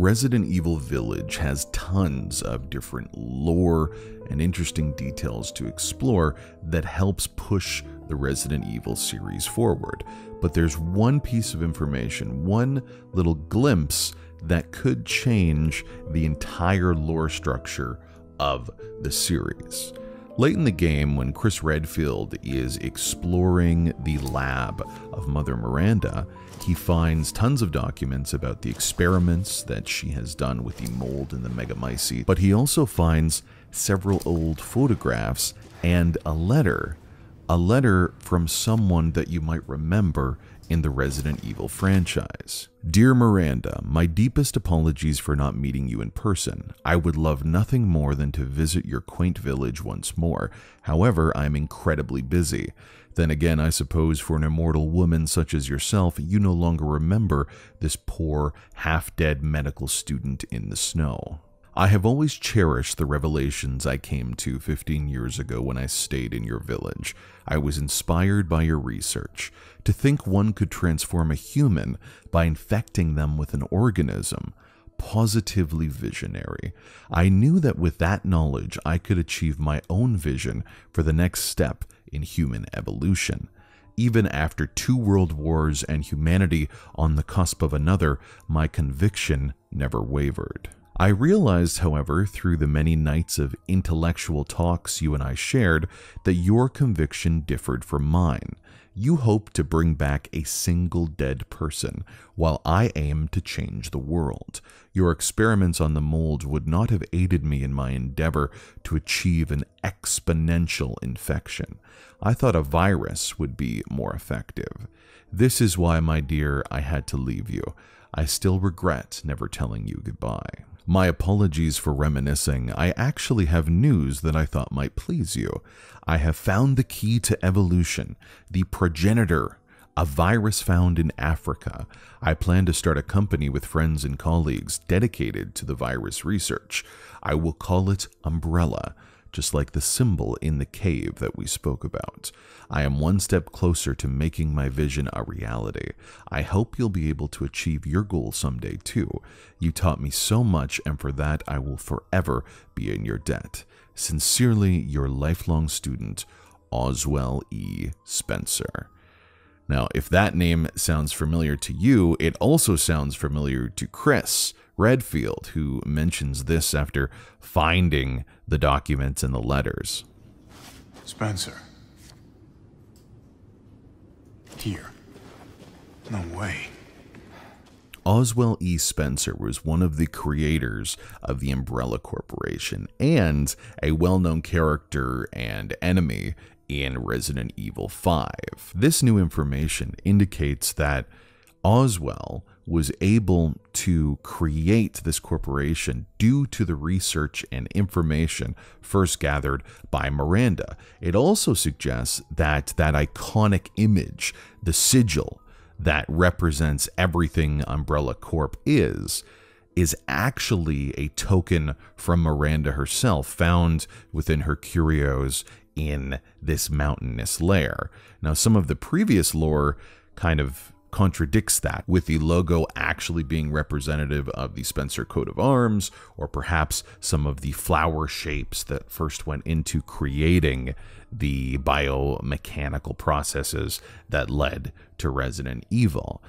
Resident Evil Village has tons of different lore and interesting details to explore that helps push the Resident Evil series forward. But there's one piece of information, one little glimpse that could change the entire lore structure of the series. Late in the game, when Chris Redfield is exploring the lab of Mother Miranda, he finds tons of documents about the experiments that she has done with the mold and the megamycete, but he also finds several old photographs and a letter from someone that you might remember in the Resident Evil franchise. Dear Miranda, my deepest apologies for not meeting you in person. I would love nothing more than to visit your quaint village once more. However, I'm incredibly busy. Then again, I suppose for an immortal woman such as yourself, you no longer remember this poor, half-dead medical student in the snow. I have always cherished the revelations I came to 15 years ago when I stayed in your village. I was inspired by your research. To think one could transform a human by infecting them with an organism. Positively visionary. I knew that with that knowledge I could achieve my own vision for the next step in human evolution. Even after 2 world wars and humanity on the cusp of another, my conviction never wavered. I realized, however, through the many nights of intellectual talks you and I shared, that your conviction differed from mine. You hope to bring back a single dead person, while I aim to change the world. Your experiments on the mold would not have aided me in my endeavor to achieve an exponential infection. I thought a virus would be more effective. This is why, my dear, I had to leave you. I still regret never telling you goodbye. My apologies for reminiscing. I actually have news that I thought might please you. I have found the key to evolution, the progenitor, a virus found in Africa. I plan to start a company with friends and colleagues dedicated to the virus research. I will call it Umbrella, just like the symbol in the cave that we spoke about. I am one step closer to making my vision a reality. I hope you'll be able to achieve your goal someday too. You taught me so much, and for that I will forever be in your debt. Sincerely, your lifelong student, Oswell E. Spencer. Now, if that name sounds familiar to you, it also sounds familiar to Chris Redfield, who mentions this after finding the documents and the letters. Spencer. Here. No way. Oswell E. Spencer was one of the creators of the Umbrella Corporation and a well-known character and enemy in Resident Evil 5. This new information indicates that Oswell was able to create this corporation due to the research and information first gathered by Miranda. It also suggests that that iconic image, the sigil that represents everything Umbrella Corp is actually a token from Miranda herself, found within her curios in this mountainous lair. Now, some of the previous lore kind of contradicts that, with the logo actually being representative of the Spencer coat of arms, or perhaps some of the flower shapes that first went into creating the biomechanical processes that led to Resident Evil.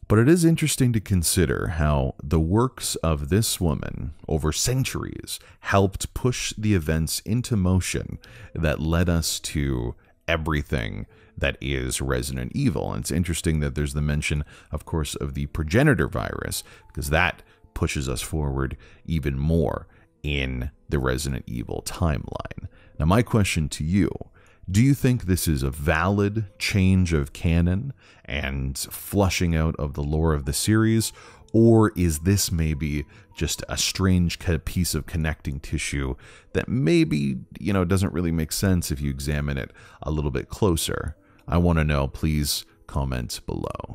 But it is interesting to consider how the works of this woman over centuries helped push the events into motion that led us to everything that is Resident Evil. And it's interesting that there's the mention, of course, of the progenitor virus, because that pushes us forward even more in the Resident Evil timeline. Now, my question to you, do you think this is a valid change of canon and flushing out of the lore of the series, or is this maybe just a strange piece of connecting tissue that maybe, doesn't really make sense if you examine it a little bit closer? I want to know. Please comment below.